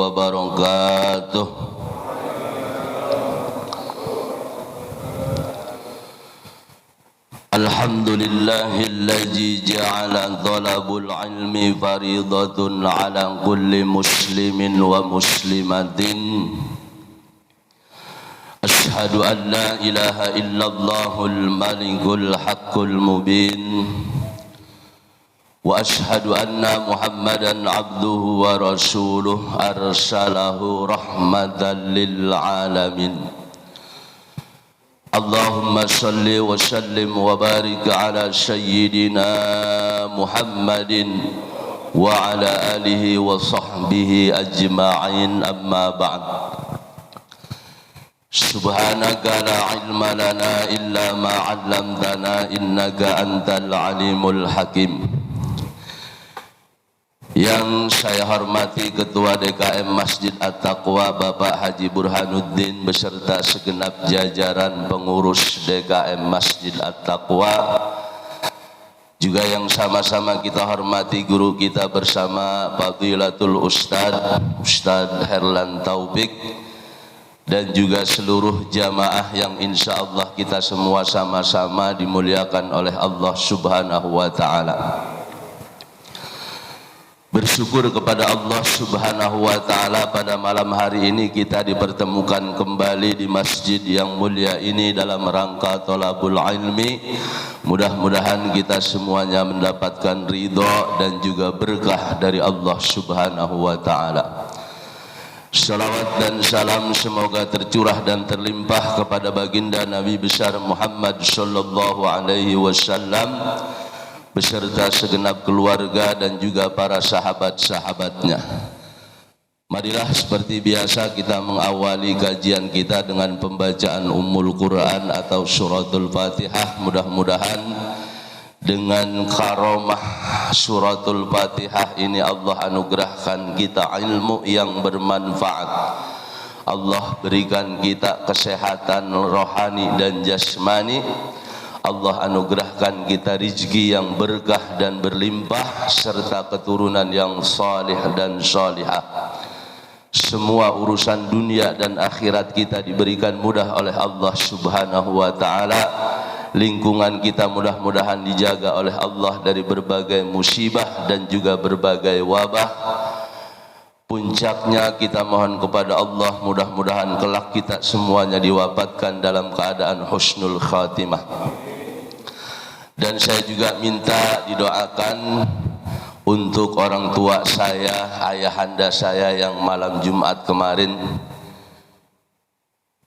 wabarakatuh. Alhamdulillahilladzi ja'ala thalabul ilmi faridatun ala kulli muslimin wa muslimatin. Ashhadu an la ilaha illallahul malikul haqqul mubin. Wa ashhadu anna Muhammadan abduhu wa rasuluh arsalahu rahmatan lil alamin. Allahumma salli wa sallim wa barik ala sayyidina Muhammadin wa ala alihi wa sahbihi ajma'in, amma ba'd. Subhanaka la ilma lana illa ma 'allamtana innaka antal alimul hakim. Yang saya hormati Ketua DKM Masjid At-Taqwa Bapak Haji Burhanuddin beserta segenap jajaran pengurus DKM Masjid At-Taqwa, juga yang sama-sama kita hormati guru kita bersama Fadilatul Ustadz Herlan Taufik, dan juga seluruh jamaah yang insya Allah kita semua sama-sama dimuliakan oleh Allah Subhanahu wa Ta'ala. Bersyukur kepada Allah Subhanahu wa Ta'ala pada malam hari ini kita dipertemukan kembali di masjid yang mulia ini dalam rangka thalabul ilmi. Mudah-mudahan kita semuanya mendapatkan ridha dan juga berkah dari Allah Subhanahu wa Ta'ala. Salawat dan salam semoga tercurah dan terlimpah kepada baginda Nabi besar Muhammad sallallahu alaihi wasallam beserta segenap keluarga dan juga para sahabat-sahabatnya. Marilah seperti biasa kita mengawali kajian kita dengan pembacaan Ummul Quran atau suratul Fatihah. Mudah-mudahan dengan karomah suratul Fatihah ini Allah anugerahkan kita ilmu yang bermanfaat. Allah berikan kita kesehatan rohani dan jasmani. Allah anugerahkan kita rizki yang berkah dan berlimpah serta keturunan yang salih dan salihah. Semua urusan dunia dan akhirat kita diberikan mudah oleh Allah Subhanahu wa Ta'ala. Lingkungan kita mudah-mudahan dijaga oleh Allah dari berbagai musibah dan juga berbagai wabah. Puncaknya kita mohon kepada Allah mudah-mudahan kelak kita semuanya diwafatkan dalam keadaan husnul khatimah. Dan saya juga minta didoakan untuk orang tua saya, ayahanda saya yang malam Jumat kemarin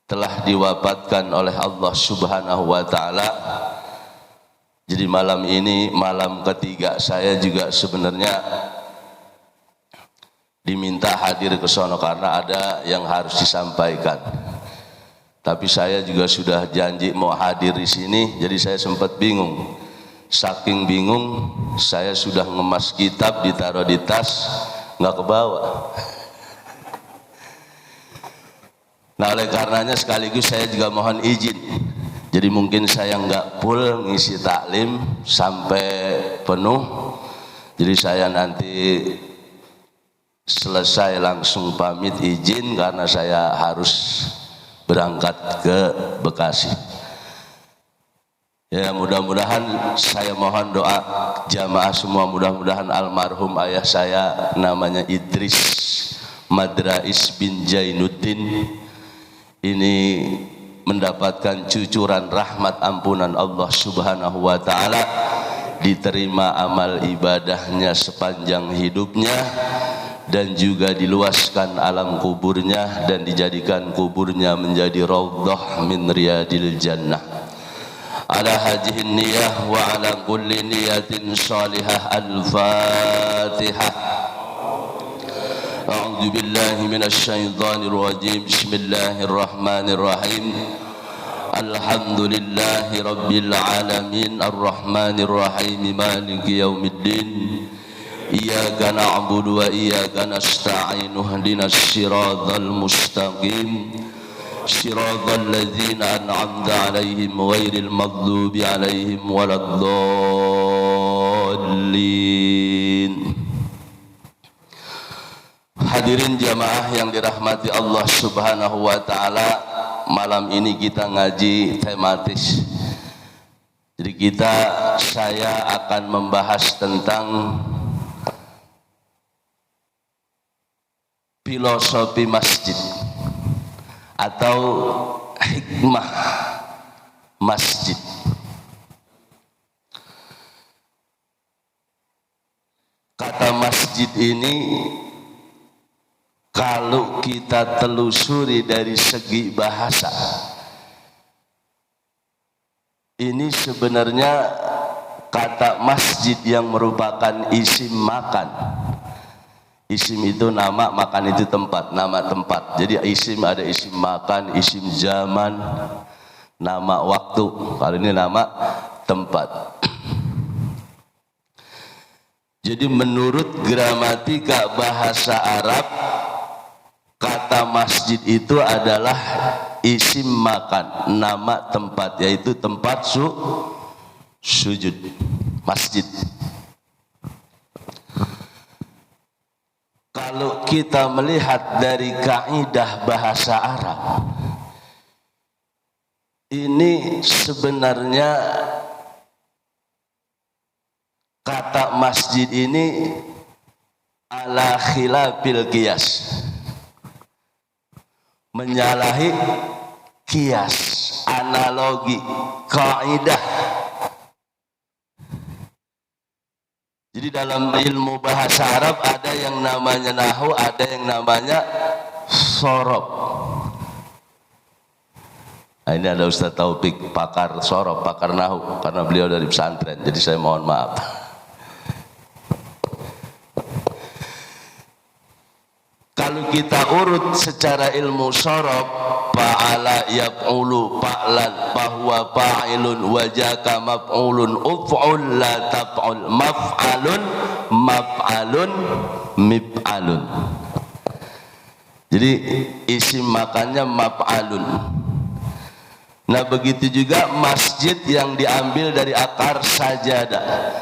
telah diwafatkan oleh Allah Subhanahu wa Ta'ala. Jadi malam ini malam ketiga saya juga sebenarnya diminta hadir ke sono karena ada yang harus disampaikan. Tapi saya juga sudah janji mau hadir di sini, jadi saya sempat bingung. Saking bingung, saya sudah ngemas kitab ditaruh di tas, nggak kebawa. Nah, oleh karenanya sekaligus saya juga mohon izin. Jadi mungkin saya nggak full ngisi taklim sampai penuh. Jadi saya nanti selesai langsung pamit izin karena saya harus berangkat ke Bekasi. Ya, mudah-mudahan saya mohon doa jamaah semua, mudah-mudahan almarhum ayah saya namanya Idris Madrais bin Jainuddin ini mendapatkan cucuran rahmat ampunan Allah Subhanahu wa Ta'ala, diterima amal ibadahnya sepanjang hidupnya, dan juga diluaskan alam kuburnya dan dijadikan kuburnya menjadi raudhah min riyadil jannah. Ala hadhihi niyah wa ala kulli niyatin salihah. Al-Fatihah. A'udzu billahi minasy syaithanir rajim. Bismillahirrahmanirrahim. Alhamdulillahi rabbil alamin arrahmanir rahim maliki yaumiddin. Iyyaka na'budu wa iyyaka nasta'in ihdinas siratal mustaqim. Siratal ladzina an'amta 'alaihim ghairil maghdubi 'alaihim waladdallin. Hadirin jamaah yang dirahmati Allah Subhanahu wa taala, malam ini kita ngaji tematis. Jadi saya akan membahas tentang filosofi masjid atau hikmah masjid. Kata masjid ini kalau kita telusuri dari segi bahasa, ini sebenarnya kata masjid yang merupakan isim makan. Isim itu nama, makan itu tempat, nama tempat. Jadi isim ada isim makan, isim zaman, nama waktu. Kalau ini nama tempat. Jadi menurut gramatika bahasa Arab, kata masjid itu adalah isim makan, nama tempat, yaitu tempat sujud, masjid. Kalau kita melihat dari kaidah bahasa Arab, ini sebenarnya kata masjid ini ala khilafil qiyas, menyalahi kias, analogi, kaidah. Jadi dalam ilmu bahasa Arab ada yang namanya nahwu, ada yang namanya sorob. Nah, ini ada Ustaz Taufik, pakar sorob, pakar nahwu, karena beliau dari pesantren, jadi saya mohon maaf. Kalau kita urut secara ilmu sorob, fa'ala yaf'ulu fa'lan fahuwa fa'ilun wajaka maf'ulun uf'ul la taf'ul maf'alun maf'alun mif'alun. Jadi isim makannya maf'alun. Nah begitu juga masjid yang diambil dari akar sajadah.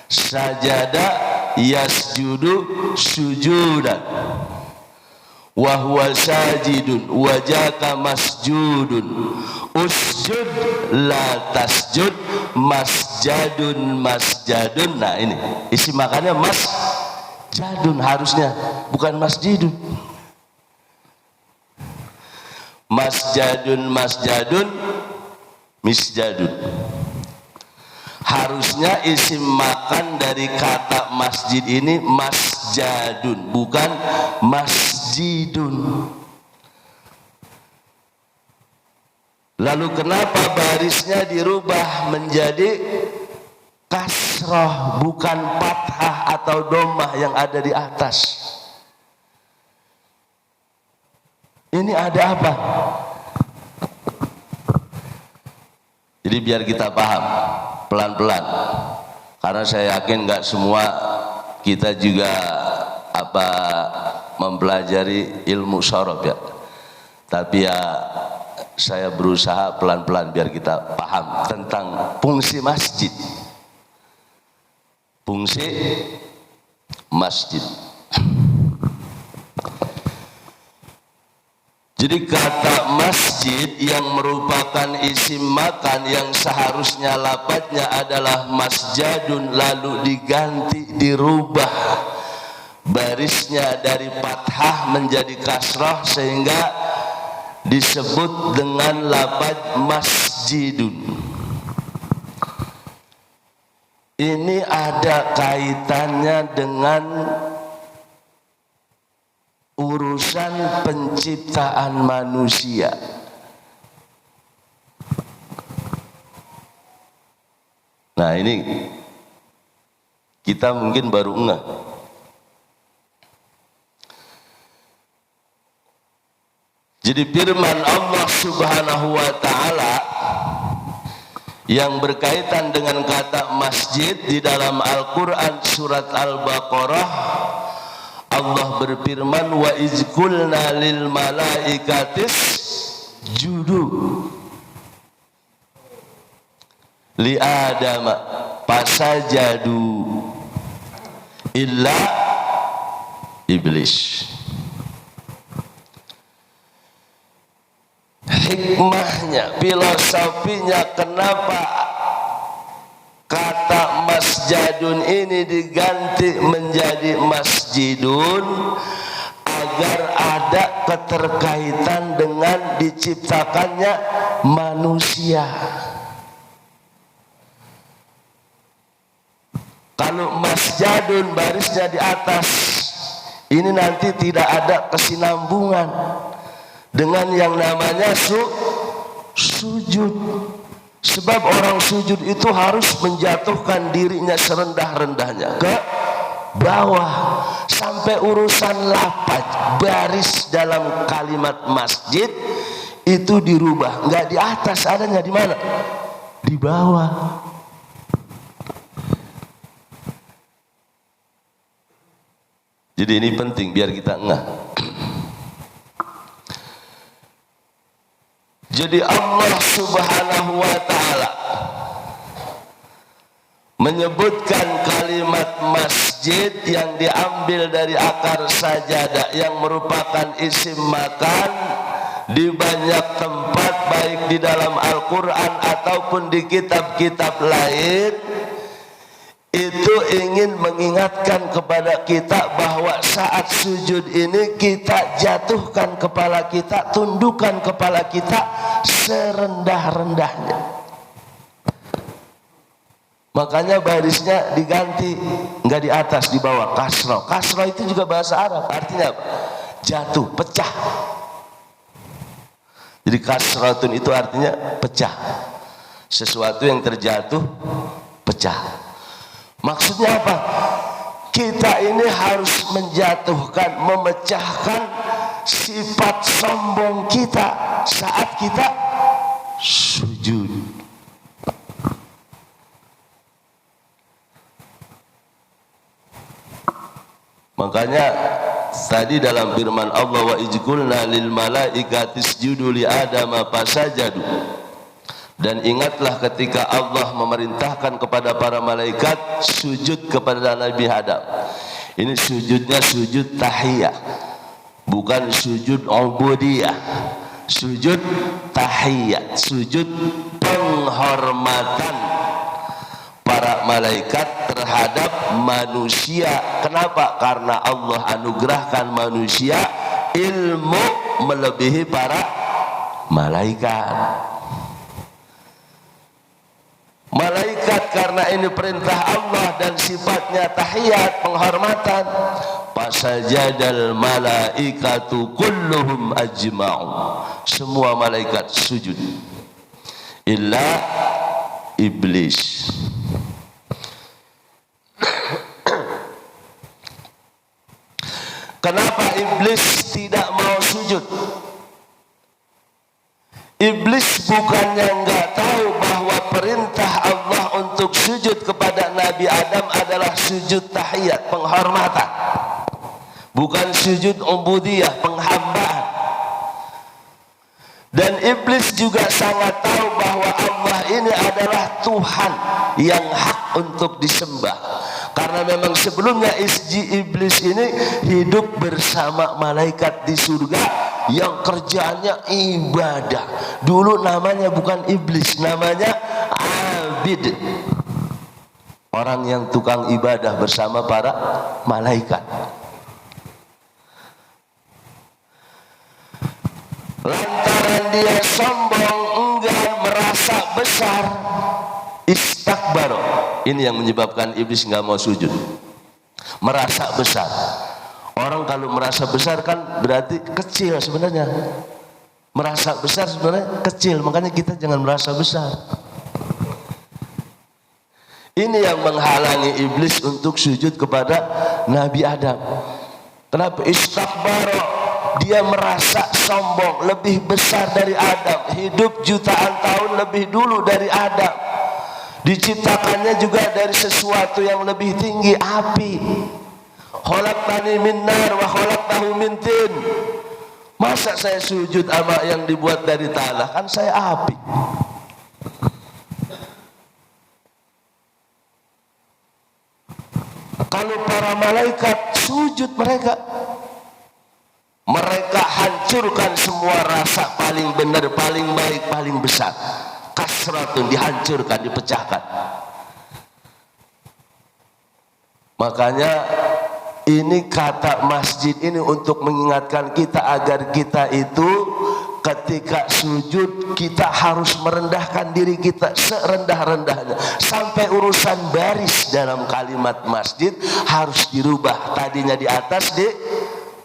Sajadah yasjudu sujudan, wa huwa sajidun wajaka masjudun usjud la tasjud masjadun masjadun. Nah ini isi makannya masjadun, harusnya bukan masjidun. Masjadun masjadun misjadun, harusnya isim makan dari kata masjid ini masjadun, bukan masjidun. Lalu kenapa barisnya dirubah menjadi kasroh, bukan fathah atau dhammah yang ada di atas? Ini ada apa? Jadi biar kita paham pelan-pelan, karena saya yakin nggak semua kita juga mempelajari ilmu sorob ya, tapi ya saya berusaha pelan-pelan biar kita paham tentang fungsi masjid. Fungsi masjid. Jadi kata masjid yang merupakan isim makan yang seharusnya lafadznya adalah masjadun, lalu diganti, dirubah barisnya dari fathah menjadi kasrah sehingga disebut dengan lafadz masjidun. Ini ada kaitannya dengan urusan penciptaan manusia. Nah ini kita mungkin baru ngeh. Jadi firman Allah Subhanahu wa ta'ala yang berkaitan dengan kata masjid di dalam Al-Quran surat Al-Baqarah, Allah berfirman, wa izkulna lil malaikatis judu li adama fasajadu illa iblis. hikmahnya, filosofinya kenapa kata masjadun ini diganti menjadi masjidun, agar ada keterkaitan dengan diciptakannya manusia. Kalau masjadun barisnya di atas, ini nanti tidak ada kesinambungan dengan yang namanya sujud. Sebab orang sujud itu harus menjatuhkan dirinya serendah-rendahnya ke bawah, sampai urusan lafaz baris dalam kalimat masjid itu dirubah, nggak di atas, adanya di mana? Di bawah. Jadi ini penting biar kita ngeh. Jadi Allah Subhanahu wa ta'ala menyebutkan kalimat masjid yang diambil dari akar sajadah yang merupakan isim makan di banyak tempat, baik di dalam Al-Quran ataupun di kitab-kitab lain. Itu ingin mengingatkan kepada kita bahwa saat sujud ini kita jatuhkan kepala kita, tundukkan kepala kita serendah-rendahnya. Makanya barisnya diganti, nggak di atas, di bawah, kasroh. Kasroh itu juga bahasa Arab, artinya apa? Jatuh, pecah. Jadi kasrotun itu artinya pecah, sesuatu yang terjatuh pecah. Maksudnya apa? Kita ini harus menjatuhkan, memecahkan sifat sombong kita saat kita sujud. Makanya tadi dalam firman Allah, wa ijqulna lil malaikati isjudu li adama fasajadu. Dan ingatlah ketika Allah memerintahkan kepada para malaikat sujud kepada Nabi Adam. Ini sujudnya sujud tahiyah, bukan sujud ubudiyah. Sujud tahiyat, sujud penghormatan para malaikat terhadap manusia. Kenapa? Karena Allah anugerahkan manusia ilmu melebihi para malaikat. Malaikat karena ini perintah Allah dan sifatnya tahiyat, penghormatan, fasajadal malaikatu kulluhum ajma'u, semua malaikat sujud illa iblis. Kenapa iblis tidak mau sujud? Iblis bukannya enggak tahu bahwa perintah Allah untuk sujud kepada Nabi Adam adalah sujud tahiyat, penghormatan, bukan sujud ubudiyah, penghambaan. Dan iblis juga sangat tahu bahwa Allah ini adalah Tuhan yang hak untuk disembah. Karena memang sebelumnya iblis ini hidup bersama malaikat di surga yang kerjaannya ibadah. Dulu namanya bukan iblis, namanya abid, orang yang tukang ibadah bersama para malaikat. Lantaran dia sombong, enggan, merasa besar, istakbaro. Ini yang menyebabkan iblis nggak mau sujud. Merasa besar. Orang kalau merasa besar kan berarti kecil sebenarnya. Merasa besar sebenarnya kecil, makanya kita jangan merasa besar. Ini yang menghalangi iblis untuk sujud kepada Nabi Adam. Kenapa? Istakbaro. Dia merasa sombong, lebih besar dari Adam, hidup jutaan tahun lebih dulu dari Adam, diciptakannya juga dari sesuatu yang lebih tinggi, api. Khalaqtani min nar wa khalaqtahu min tin. Masa saya sujud sama yang dibuat dari tanah? Kan saya api. Kalau para malaikat sujud, mereka hancurkan semua rasa paling benar, paling baik, paling besar. Kasratun, dihancurkan, dipecahkan. Makanya ini kata masjid ini untuk mengingatkan kita agar kita itu ketika sujud kita harus merendahkan diri kita serendah-rendahnya. Sampai urusan baris dalam kalimat masjid harus dirubah. Tadinya di atas, di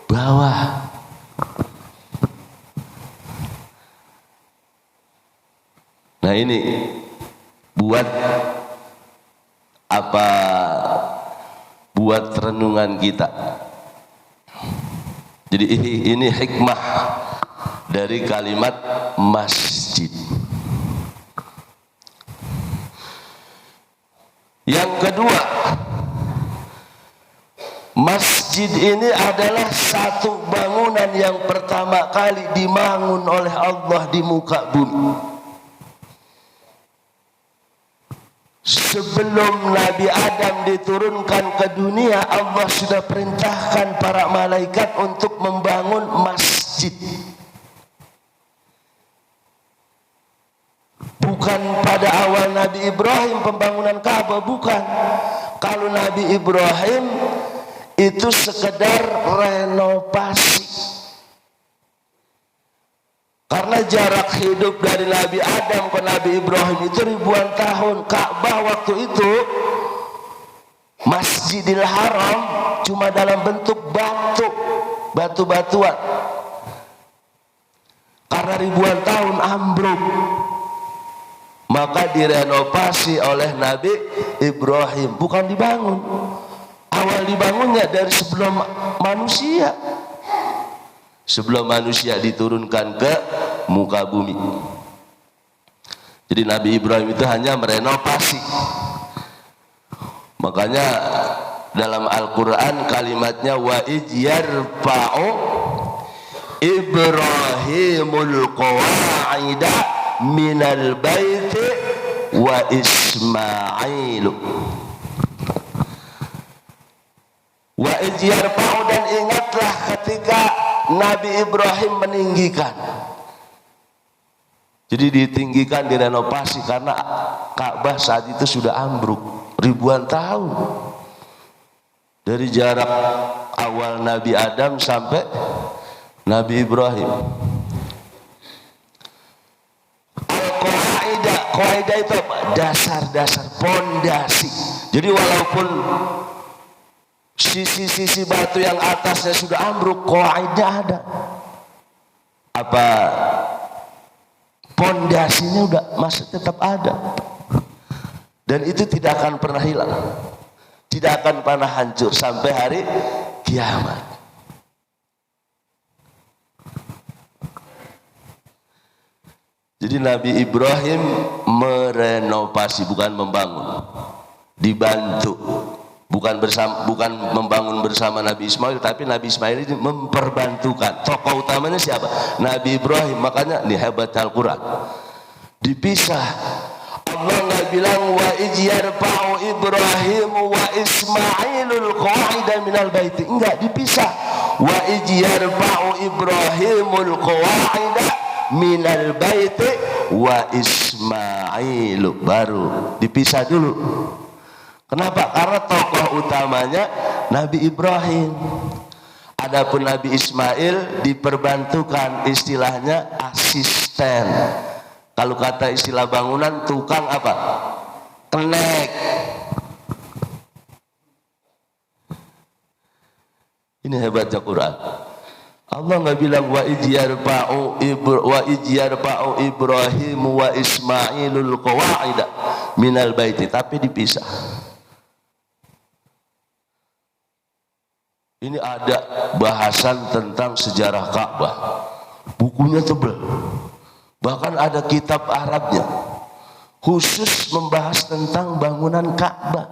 bawah. Nah ini buat apa? Buat renungan kita. Jadi ini hikmah dari kalimat masjid. Yang kedua, masjid ini adalah satu bangunan yang pertama kali dibangun oleh Allah di muka bumi. Sebelum Nabi Adam diturunkan ke dunia, Allah sudah perintahkan para malaikat untuk membangun masjid. Bukan pada awal Nabi Ibrahim pembangunan Ka'bah, bukan. Kalau Nabi Ibrahim itu sekedar renovasi. Karena jarak hidup dari Nabi Adam ke Nabi Ibrahim itu ribuan tahun. Ka'bah waktu itu, Masjidil Haram, cuma dalam bentuk batu-batuan. Karena ribuan tahun ambruk, maka direnovasi oleh Nabi Ibrahim, bukan dibangun. Awal dibangunnya dari sebelum manusia. Sebelum manusia diturunkan ke muka bumi. Jadi Nabi Ibrahim itu hanya merenovasi. Makanya dalam Al-Quran kalimatnya wa idyarfa'u Ibrahimul qawa'ida minal baiti wa Ismailu. Wa idyarfa'u, dan ingatlah ketika Nabi Ibrahim meninggikan. Jadi ditinggikan, direnovasi karena Ka'bah saat itu sudah ambruk ribuan tahun. Dari jarak awal Nabi Adam sampai Nabi Ibrahim. Al-Qaidah, qaidah itu apa? Dasar-dasar, pondasi. Jadi walaupun sisi-sisi batu yang atasnya sudah ambruk, qaidah ada. Apa? Pondasinya udah masih tetap ada. Dan itu tidak akan pernah hilang. Tidak akan pernah hancur sampai hari kiamat. Jadi Nabi Ibrahim merenovasi, bukan membangun. Dibantu. Bukan membangun bersama Nabi Ismail, tapi Nabi Ismail ini memperbantukan. Tokoh utamanya siapa? Nabi Ibrahim. Makanya ini hebat Al-Quran. Dipisah. Allah nggak bilang wa idyarfa'u Ibrahim wa Ismailul qawa'ida minal baiti. Enggak, dipisah. Wa idyarfa'u Ibrahimul qawa'ida minal baiti wa Ismailu. Baru dipisah dulu. Kenapa? Karena tokoh utamanya Nabi Ibrahim. Adapun Nabi Ismail diperbantukan, istilahnya asisten. Kalau kata istilah bangunan, tukang apa? Kenek. Ini hebatnya Quran. Allah nggak bilang wa idyarfa'u Ibrahim wa Ismailul qawa'ida minal baiti, tapi dipisah. Ini ada bahasan tentang sejarah Ka'bah. Bukunya tebal. Bahkan ada kitab Arabnya khusus membahas tentang bangunan Ka'bah.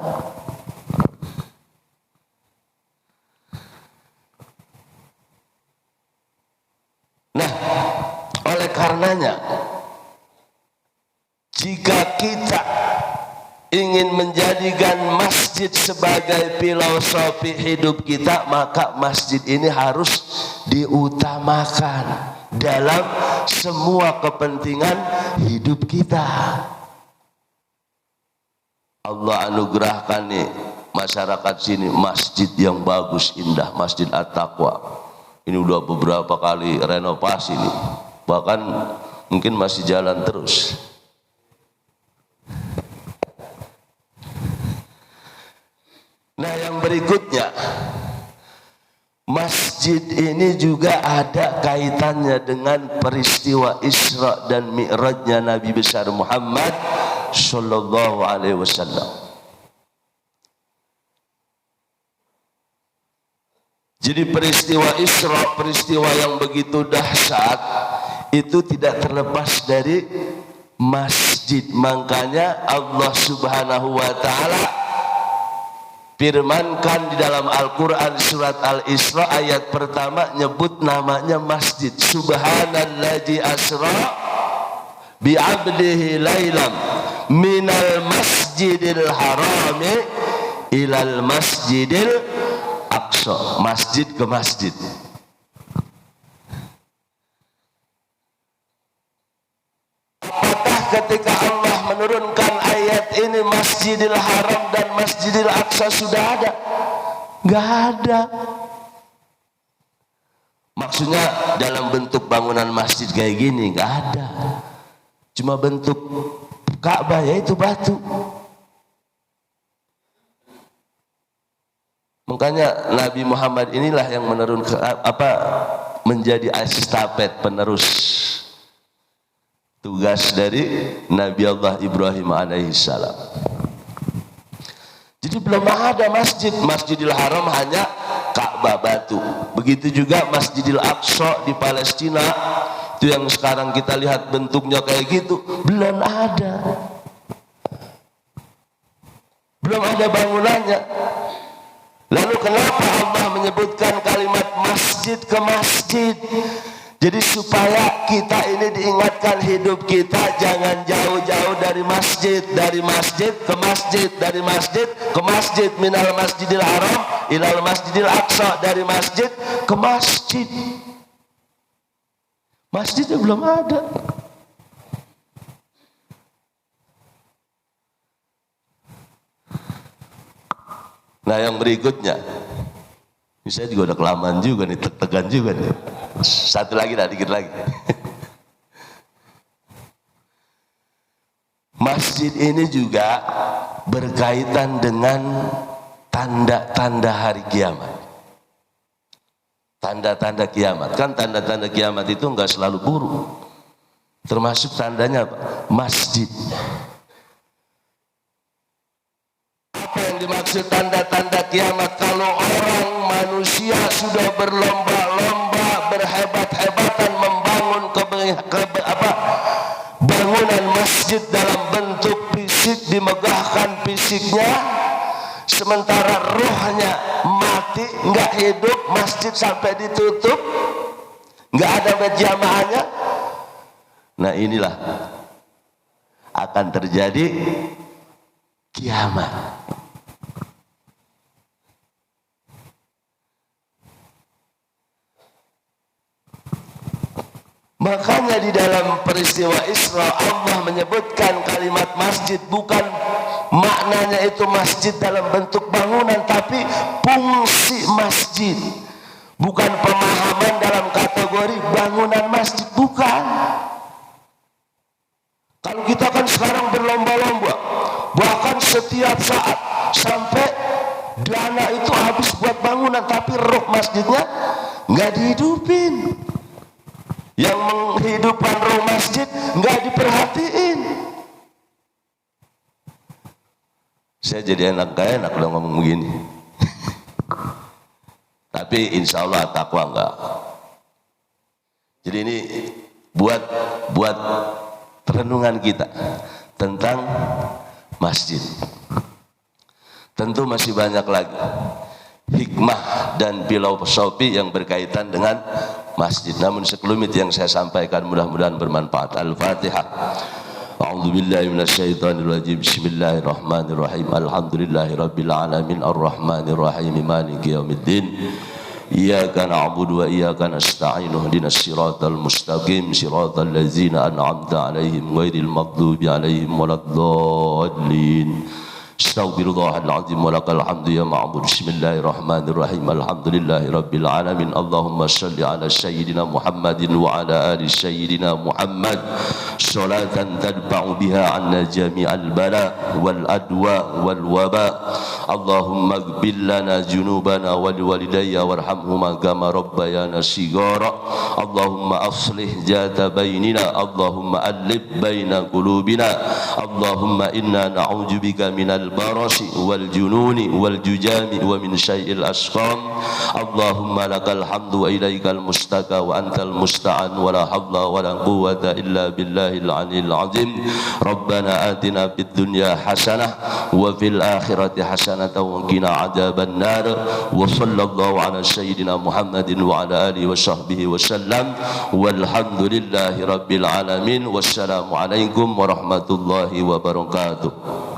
Nah, oleh karenanya jika kita ingin menjadikan masjid sebagai filosofi hidup kita, maka masjid ini harus diutamakan, dalam semua kepentingan hidup kita. Allah anugerahkan nih masyarakat sini masjid yang bagus, indah, Masjid At-Taqwa. Ini udah beberapa kali renovasi nih, bahkan mungkin masih jalan terus. Nah, yang berikutnya, masjid ini juga ada kaitannya dengan peristiwa Isra dan Mi'rajnya Nabi besar Muhammad sallallahu alaihi wasallam. Jadi peristiwa Isra, peristiwa yang begitu dahsyat, itu tidak terlepas dari masjid. Makanya Allah Subhanahu wa taala firmankan di dalam Al-Quran surat Al-Isra ayat pertama nyebut namanya masjid. Subhanalladzi asra bi'abdihi laylam minal masjidil harami ilal masjidil aqsa. Masjid ke masjid. Apakah ketika Allah menurunkan ayat ini Masjidil Haram dan Masjidil Aqsa sudah ada? Nggak ada. Maksudnya dalam bentuk bangunan masjid kayak gini nggak ada. Cuma bentuk Ka'bah, yaitu batu. Makanya Nabi Muhammad inilah yang menurunkan menjadi estafet penerus tugas dari Nabi Allah Ibrahim alaihissalam. Jadi belum ada masjid. Masjidil Haram hanya Ka'bah batu. Begitu juga Masjidil Aqsa di Palestina, itu yang sekarang kita lihat bentuknya kayak gitu, belum ada. Belum ada bangunannya. Lalu kenapa Allah menyebutkan kalimat masjid ke masjid? Jadi supaya kita ini diingatkan hidup kita jangan jauh-jauh dari masjid ke masjid, dari masjid ke masjid, minal masjidil haram ilal masjidil aqsa, dari masjid ke masjid. Masjidnya belum ada. Nah, yang berikutnya, ini saya juga udah kelamaan juga nih, tegan juga nih. Satu lagi dah, dikit lagi. Masjid ini juga berkaitan dengan tanda-tanda hari kiamat. Tanda-tanda kiamat, kan tanda-tanda kiamat itu enggak selalu buruk. Termasuk tandanya apa? Masjid. Apa yang dimaksud tanda-tanda kiamat? Kalau orang manusia sudah berlomba-lomba, berhebat-hebatan membangun bangunan masjid dalam bentuk fisik, dimegahkan fisiknya, sementara rohnya mati, nggak hidup, masjid sampai ditutup, nggak ada berjamaahnya. Nah, inilah akan terjadi kiamat. Makanya di dalam peristiwa Isra Allah menyebutkan kalimat masjid, bukan maknanya itu masjid dalam bentuk bangunan, tapi fungsi masjid, bukan pemahaman dalam kategori bangunan masjid, bukan. Kalau kita kan sekarang berlomba-lomba, bahkan setiap saat sampai dana itu habis buat bangunan, tapi roh masjidnya nggak dihidupin. Yang menghidupkan roh masjid nggak diperhatiin. Saya jadi enak dong ngomong begini. Tapi insya Allah takwa enggak. Jadi ini buat renungan kita tentang masjid. Tentu masih banyak lagi hikmah dan filosofi yang berkaitan dengan masjid. Namun sekelumit yang saya sampaikan mudah-mudahan bermanfaat. Al-Fatihah. A'udzubillahi minasyaitonirrajim. Bismillahirrahmanirrahim. Alhamdulillahirabbil alamin arrahmanirrahim maliki yaumiddin. iyyaka na'budu wa iyyaka nasta'in ihdinas siratal mustaqim siratal ladzina an'amta 'alaihim ghairil maghdubi 'alaihim waladdallin. Astaghfirullahaladzim wa lakal hamdu ya ma'bud. Bismillahirrahmanirrahim. Alhamdulillahi rabbil alamin. Allahumma salli ala sayyidina Muhammadin wa ala ali sayyidina Muhammad salatan tadfa'u biha anna jami'al bala wal adwa wal waba. Allahumma ighfir lana junubana wal walidayya warhamhuma kama rabbayana shighara. Allahumma aslih jata bainina. Allahumma alif baina qulubina. Allahumma inna na'udzubika minal barasi wal jununi wal jujami wa min syai'il asqam. Allahumma lakal hamdu wa ilaikal mustaka wa antal musta'an wa la hawla wa la quwwata illa billahil aliyil azim. Rabbana atina fid dunya hasanah wa fil akhirati hasanah wa qina adzaban nar. Wa sallallahu ala sayyidina Muhammadin wa ala alihi wa sahbihi wa sallam. Walhamdulillahi rabbil alamin. Wassalamu alaikum warahmatullahi wabarakatuh.